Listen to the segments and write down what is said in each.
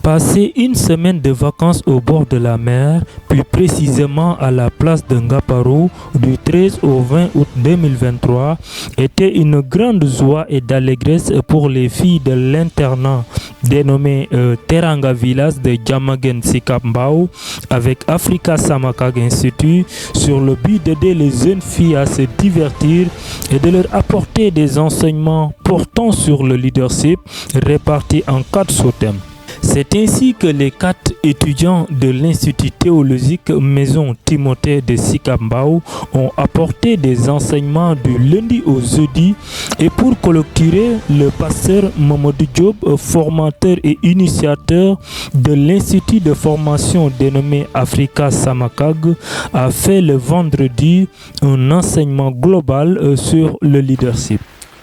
Passer une semaine de vacances au bord de la mer, plus précisément à la place de Ngaparo, du 13 au 20 août 2023, était une grande joie et d'allégresse pour les filles de l'internat dénommé Teranga Villas de Jamagen Sikambao avec Africa Samakag Institute sur le but d'aider les jeunes filles à se divertir et de leur apporter des enseignements portant sur le leadership répartis en 4 sous-thèmes. C'est ainsi que les 4 étudiants de l'Institut théologique Maison Timothée de Sikambao ont apporté des enseignements du lundi au jeudi et pour clôturer, le pasteur Mamadou Diop, formateur et initiateur de l'Institut de formation dénommé Africa Samakag, a fait le vendredi un enseignement global sur le leadership.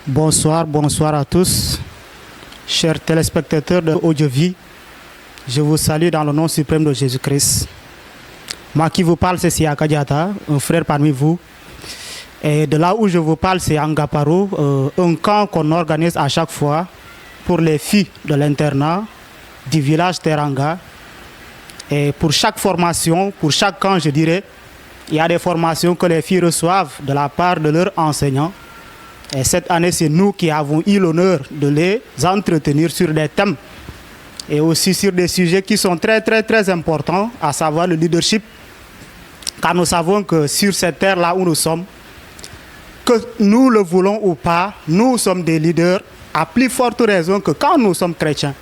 Bonsoir à tous, chers téléspectateurs de Audiovie. Je vous salue dans le nom suprême de Jésus-Christ. Moi qui vous parle, c'est Siaka Diata, un frère parmi vous. Et de là où je vous parle, c'est Ngaparo, un camp qu'on organise à chaque fois pour les filles de l'internat du village Teranga. Et pour chaque formation, pour chaque camp, je dirais, il y a des formations que les filles reçoivent de la part de leurs enseignants. Et cette année, c'est nous qui avons eu l'honneur de les entretenir sur des thèmes et aussi sur des sujets qui sont très importants, à savoir le leadership. Car nous savons que sur cette terre-là où nous sommes, que nous le voulons ou pas, nous sommes des leaders à plus forte raison que quand nous sommes chrétiens.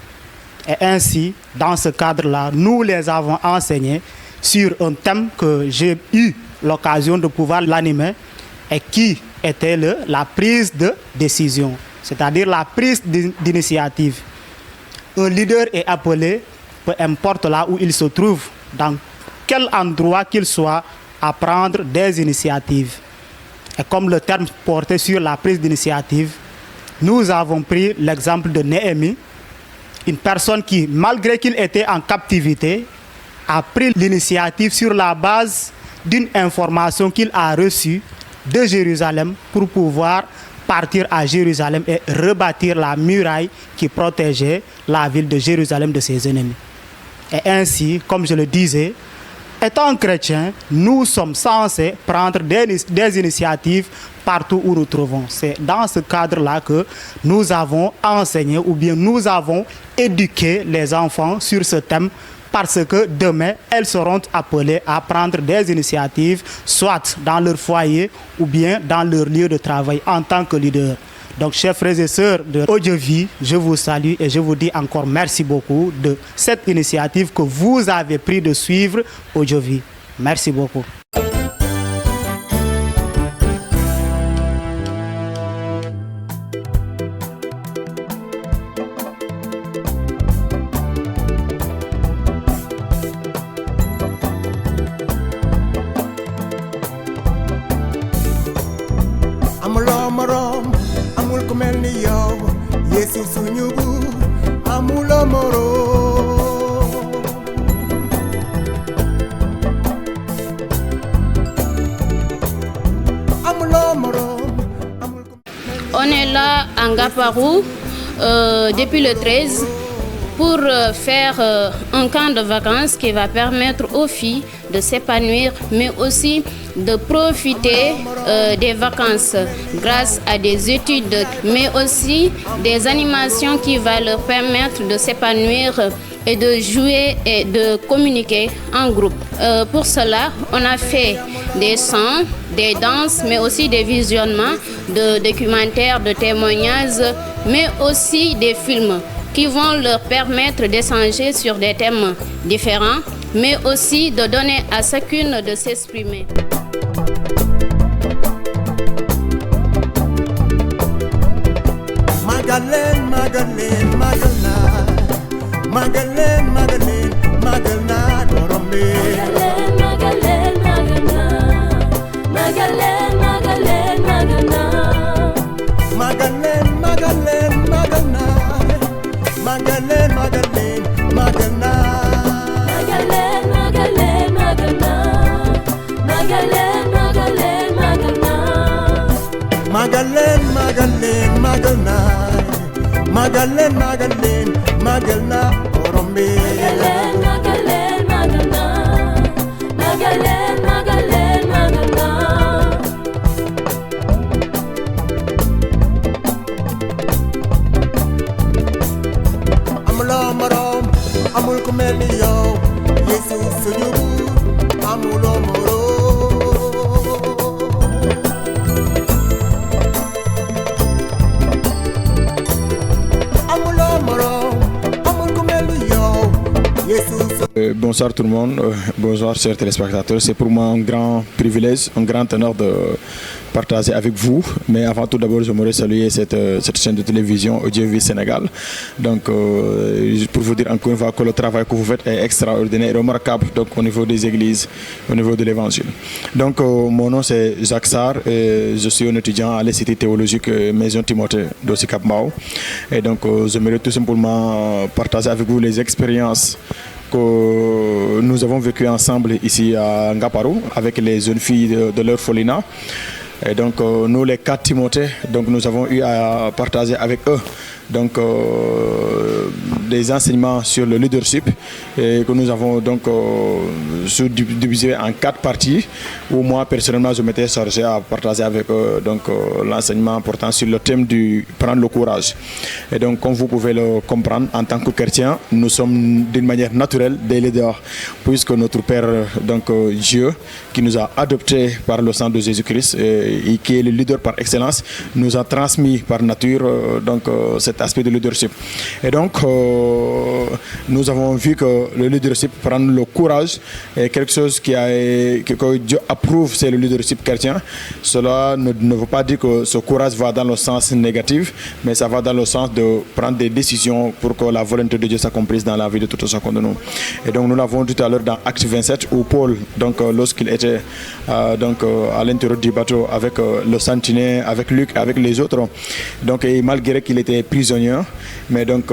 Et ainsi, dans ce cadre-là, nous les avons enseignés sur un thème que j'ai eu l'occasion de pouvoir l'animer et qui était la prise de décision, c'est-à-dire la prise d'initiative. Un leader est appelé, peu importe là où il se trouve, dans quel endroit qu'il soit, à prendre des initiatives. Et comme le terme portait sur la prise d'initiative, nous avons pris l'exemple de Néhémie, une personne qui, malgré qu'il était en captivité, a pris l'initiative sur la base d'une information qu'il a reçue de Jérusalem pour pouvoir partir à Jérusalem et rebâtir la muraille qui protégeait la ville de Jérusalem de ses ennemis. Et ainsi, comme je le disais, étant chrétiens, nous sommes censés prendre des initiatives partout où nous trouvons. C'est dans ce cadre-là que nous avons enseigné ou bien nous avons éduqué les enfants sur ce thème parce que demain, elles seront appelées à prendre des initiatives, soit dans leur foyer ou bien dans leur lieu de travail en tant que leader. Donc, chers frères et sœurs de Audiovie, je vous salue et je vous dis encore merci beaucoup de cette initiative que vous avez pris de suivre Audiovie. Merci beaucoup. On est là à Ngaparo depuis le 13 pour faire un camp de vacances qui va permettre aux filles de s'épanouir, mais aussi de profiter des vacances grâce à des études, mais aussi des animations qui vont leur permettre de s'épanouir et de jouer et de communiquer en groupe. Pour cela, on a fait des chants, des danses, mais aussi des visionnements de documentaires, de témoignages, mais aussi des films qui vont leur permettre d'échanger sur des thèmes différents, mais aussi de donner à chacune de s'exprimer. Magalène, Magalène, Magalna, Magalène, Magalène, Magalna, Gorombe. Magalène, Magalène, Magalna, Magalène, Magalène, Magalna. Magalène, Magalène, Magalna, Magalène, Magalène, Magalna. Magalène, Magalène, Magalna, Magalène, Magalène, Magalna. Magalène, Magalène, Magalna, Magalène, Magalène, Magalna, Orombe. Melio, Jesus Sunyubu, Amulo Moro. Amulo Moro, Amul Melio, Jesus. Bonsoir tout le monde, bonsoir chers téléspectateurs. C'est pour moi un grand privilège, un grand honneur de partager avec vous. Mais avant tout d'abord, j'aimerais saluer cette chaîne de télévision ODV Sénégal. Donc pour vous dire encore une fois que le travail que vous faites est extraordinaire et remarquable donc, au niveau des églises, au niveau de l'évangile. Donc mon nom c'est Jacques Sarr et je suis un étudiant à l'Institut théologique Maison Timothée d'Ossi Cap Mbao. Et donc j'aimerais tout simplement partager avec vous les expériences que nous avons vécu ensemble ici à Ngaparo avec les jeunes filles de l'orphelinat. Et donc nous les 4 Timothées, donc nous avons eu à partager avec eux donc des enseignements sur le leadership et que nous avons donc divisé en 4 parties où moi personnellement je m'étais chargé à partager avec eux donc l'enseignement portant sur le thème du prendre le courage. Et donc comme vous pouvez le comprendre, en tant que chrétiens, nous sommes d'une manière naturelle des leaders puisque notre Père donc Dieu qui nous a adoptés par le sang de Jésus-Christ et qui est le leader par excellence, nous a transmis par nature donc cet aspect de leadership. Et donc nous avons vu que le leadership, prendre le courage, est quelque chose que Dieu approuve, c'est le leadership chrétien. Cela ne veut pas dire que ce courage va dans le sens négatif, mais ça va dans le sens de prendre des décisions pour que la volonté de Dieu s'accomplisse dans la vie de tout chacun de nous. Et donc nous l'avons dit tout à l'heure dans Acte 27 où Paul, donc lorsqu'il était donc à l'intérieur du bateau avec le sentinelle, avec Luc, avec les autres, donc et malgré qu'il était prisonnier, mais donc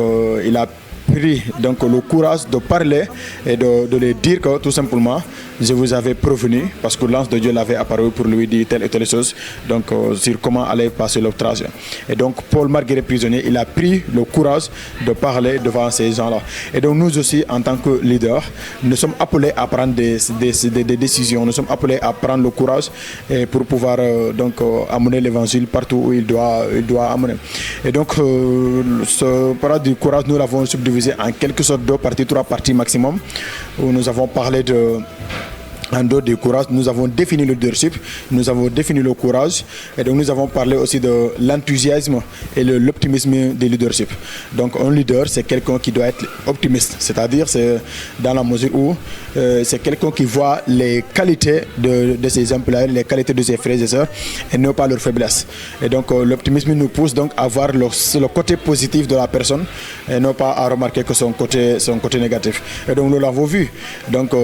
il a pris donc le courage de parler et de lui dire que tout simplement je vous avais prévenu parce que l'ange de Dieu l'avait apparu pour lui dire telle et telle chose donc sur comment allait passer le trajet. Et donc Paul, malgré prisonnier, il a pris le courage de parler devant ces gens-là. Et donc nous aussi en tant que leaders, nous sommes appelés à prendre des décisions, nous sommes appelés à prendre le courage et pour pouvoir donc amener l'évangile partout où il doit amener. Et donc ce parole du courage, nous l'avons subdivisé en quelque sorte 2 parties, 3 parties maximum, où nous avons parlé de en dehors du courage, nous avons défini le leadership, nous avons défini le courage et donc nous avons parlé aussi de l'enthousiasme et l'optimisme du leadership. Donc un leader, c'est quelqu'un qui doit être optimiste, c'est-à-dire c'est dans la mesure où c'est quelqu'un qui voit les qualités de ses employés, les qualités de ses frères et sœurs et non pas leurs faiblesses. Et donc l'optimisme nous pousse donc à voir le côté positif de la personne et non pas à remarquer que son côté négatif. Et donc nous l'avons vu. Donc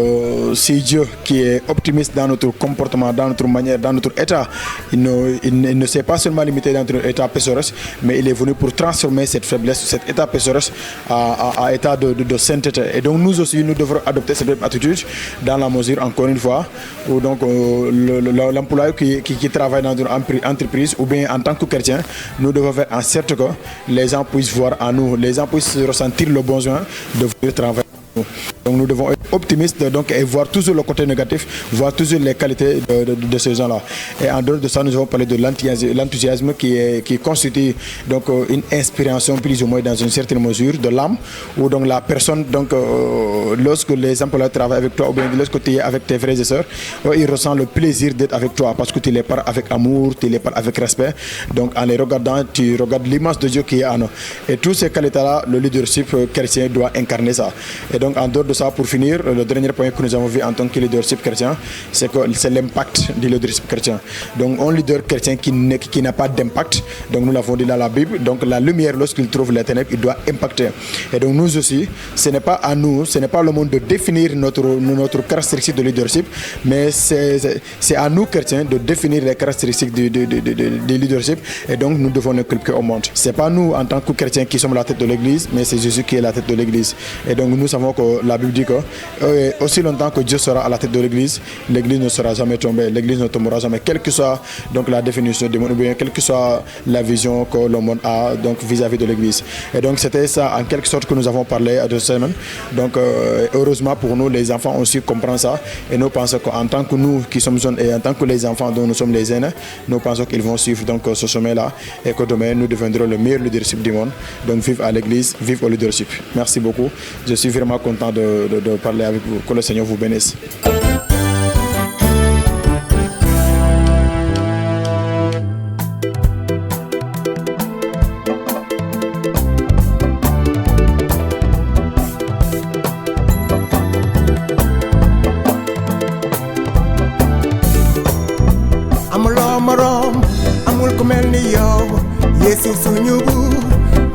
si Dieu qui est optimiste dans notre comportement, dans notre manière, dans notre état, il ne s'est pas seulement limité dans notre état pécheresse, mais il est venu pour transformer cette faiblesse, cet état pécheresse à état de sainteté. Et donc nous aussi, nous devrons adopter cette même attitude dans la mesure, encore une fois, où donc l'employé qui travaille dans une entreprise ou bien en tant que chrétien, nous devons faire en sorte que les gens puissent voir en nous, les gens puissent ressentir le besoin de venir travailler. Donc nous devons être optimistes donc, et voir toujours le côté négatif, voir toujours les qualités de ces gens-là. Et en dehors de ça, nous avons parlé de l'enthousiasme qui constitue donc, une inspiration plus ou moins dans une certaine mesure de l'âme, où donc la personne, donc, lorsque les employés travaillent avec toi, ou bien lorsque tu es avec tes frères et sœurs, ils ressentent le plaisir d'être avec toi parce que tu les parles avec amour, tu les parles avec respect. Donc en les regardant, tu regardes l'image de Dieu qui est en eux. Et toutes ces qualités-là, le leadership chrétien doit incarner ça. Et donc en dehors de ça, pour finir, le dernier point que nous avons vu en tant que leadership chrétien, c'est l'impact du leadership chrétien. Donc un leader chrétien qui n'a pas d'impact, donc nous l'avons dit dans la Bible, donc la lumière lorsqu'il trouve les ténèbres, il doit impacter. Et donc nous aussi, ce n'est pas à nous, ce n'est pas le monde de définir notre caractéristique de leadership, mais c'est à nous chrétiens de définir les caractéristiques du leadership et donc nous devons l'inculquer au monde. Ce n'est pas nous en tant que chrétiens qui sommes la tête de l'église, mais c'est Jésus qui est la tête de l'église. Et donc nous savons que la Bible dit que aussi longtemps que Dieu sera à la tête de l'église, l'église ne sera jamais tombée, l'église ne tombera jamais, quelle que soit donc la définition du monde, ou bien quelle que soit la vision que le monde a donc vis-à-vis de l'église. Et donc c'était ça en quelque sorte que nous avons parlé de cette semaine. Donc heureusement pour nous, les enfants aussi comprennent ça et nous pensons qu'en tant que nous qui sommes jeunes et en tant que les enfants dont nous sommes les aînés, nous pensons qu'ils vont suivre donc ce sommet-là et que demain nous deviendrons le meilleur leadership du monde. Donc vive à l'église, vive au leadership. Merci beaucoup. Je suis vraiment content de de parler avec vous. Que le Seigneur vous bénisse. Yesu suñu buur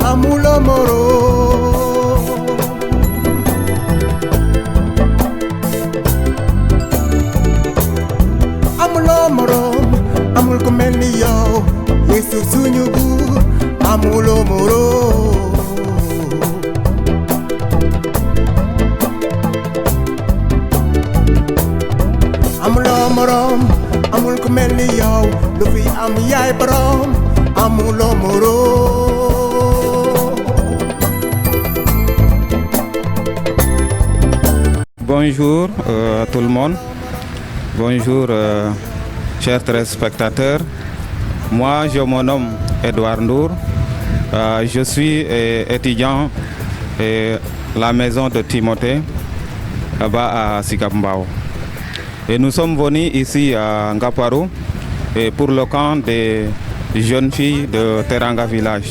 amuloo moroom amuloo moroom amul ku mel ni yow Yesu suñu buur amuloo moroom amuloo moroom amul ku mel ni yow lu fi am yaay borom amuloo moroom. Bonjour à tout le monde. Bonjour chers téléspectateurs. Moi je me nomme Edouard Ndour. Je suis étudiant à la maison de Timothée là-bas à Sicap Mbao. Et nous sommes venus ici à Ngaparou et pour le camp des jeunes filles de Teranga Village.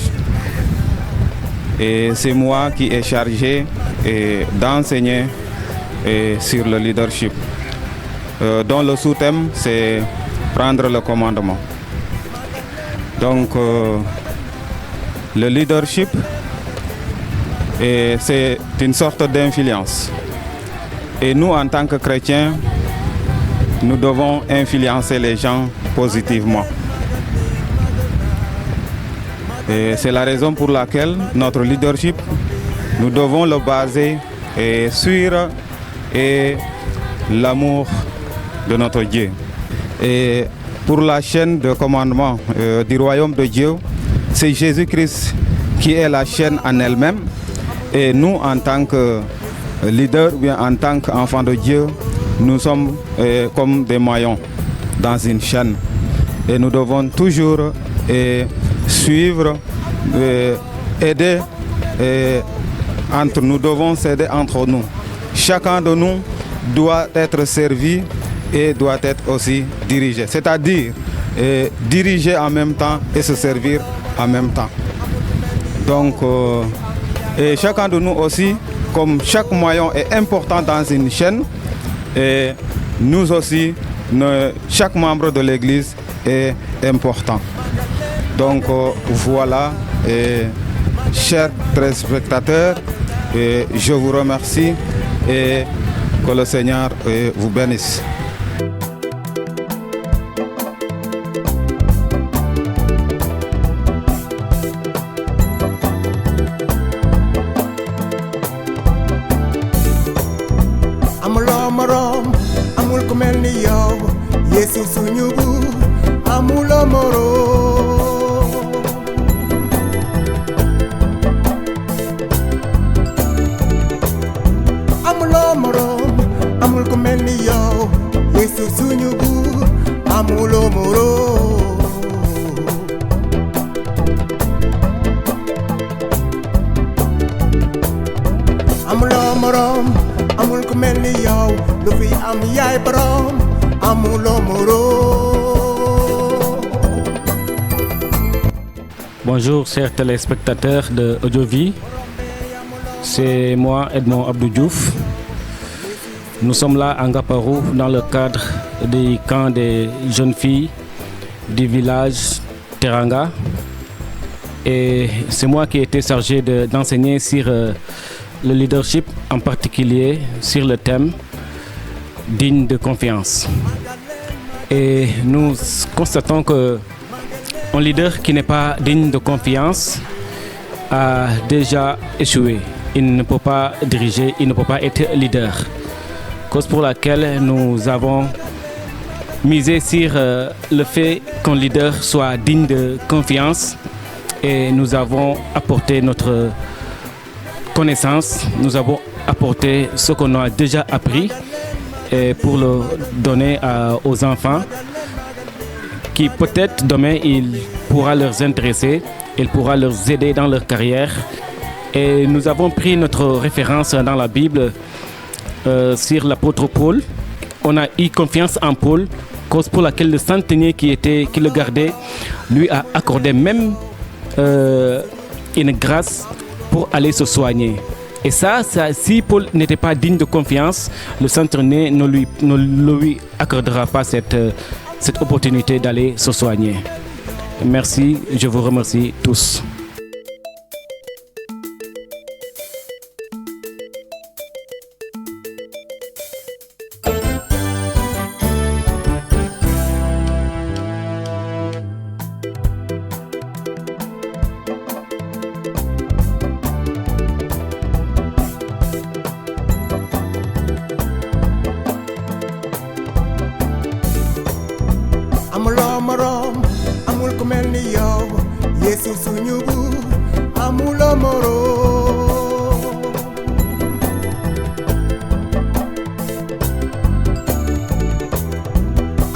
Et c'est moi qui est chargé d'enseigner sur le leadership, dont le sous-thème c'est prendre le commandement. Donc le leadership c'est une sorte d'influence. Et nous en tant que chrétiens, nous devons influencer les gens positivement. Et c'est la raison pour laquelle notre leadership, nous devons le baser sur l'amour de notre Dieu. Et pour la chaîne de commandement du royaume de Dieu, c'est Jésus-Christ qui est la chaîne en elle-même. Et nous, en tant que leaders, ou bien en tant qu'enfants de Dieu, nous sommes comme des maillons dans une chaîne. Et nous devons toujours suivre, aider entre nous, devons s'aider entre nous. Chacun de nous doit être servi et doit être aussi dirigé. C'est-à-dire diriger en même temps et se servir en même temps. Donc, et chacun de nous aussi, comme chaque maillon est important dans une chaîne, et nous aussi, chaque membre de l'Église est important. Donc voilà, chers téléspectateurs, je vous remercie et que le Seigneur vous bénisse. Amuloo moroom amul ku mel ni yow Yesu suñu buur amuloo moroom amuloo moroom amul ku mel ni yow Yesu suñu buur amuloo moroom amuloo moroom amul ku mel ni yow lu fi am yaay borom amuloo moroom. Bonjour chers téléspectateurs de Audiovie, c'est moi Edmond Abdou Diouf. Nous sommes là à Ngaparou dans le cadre du camp des jeunes filles du village Teranga. Et c'est moi qui ai été chargé d'enseigner sur le leadership, en particulier sur le thème digne de confiance. Et nous constatons que un leader qui n'est pas digne de confiance a déjà échoué. Il ne peut pas diriger, il ne peut pas être leader. Cause pour laquelle nous avons misé sur le fait qu'un leader soit digne de confiance et nous avons apporté notre connaissance, nous avons apporté ce qu'on a déjà appris et pour le donner aux enfants qui peut-être demain il pourra leur intéresser, il pourra leur aider dans leur carrière. Et nous avons pris notre référence dans la Bible sur l'apôtre Paul. On a eu confiance en Paul, cause pour laquelle le centenier qui le gardait lui a accordé même une grâce pour aller se soigner. Et ça, si Paul n'était pas digne de confiance, le centenier ne lui accordera pas cette opportunité d'aller se soigner. Merci, je vous remercie tous. amuloo moroom amul ku mel ni yow Yeesu suñu buur amuloo moroom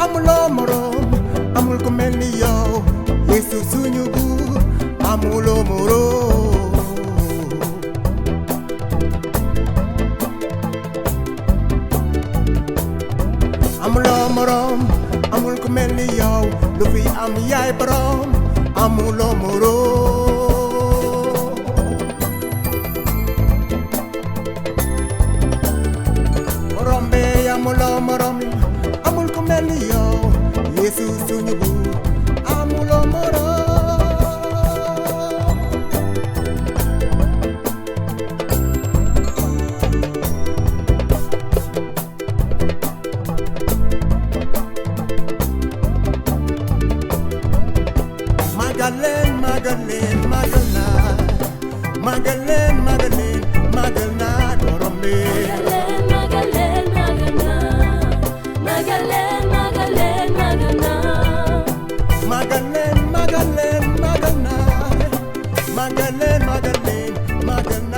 amuloo moroom amul ku mel ni yow Yeesu suñu buur amuloo moroom amuloo moroom amul ku mel ni yow lu fi am yaay borom amuloo moroom borom bee amuloo moroom amul ku mel ni yow Yeesu suñu buur amuloo moroom Magalen, Magalen, Magalna, Magalen, Magalen, Magalna, Gorombe. Magalen, Magalen, Magalen, Magalna. Magalen, Magalen, Magalna, Magalen, Magalen, Magalna.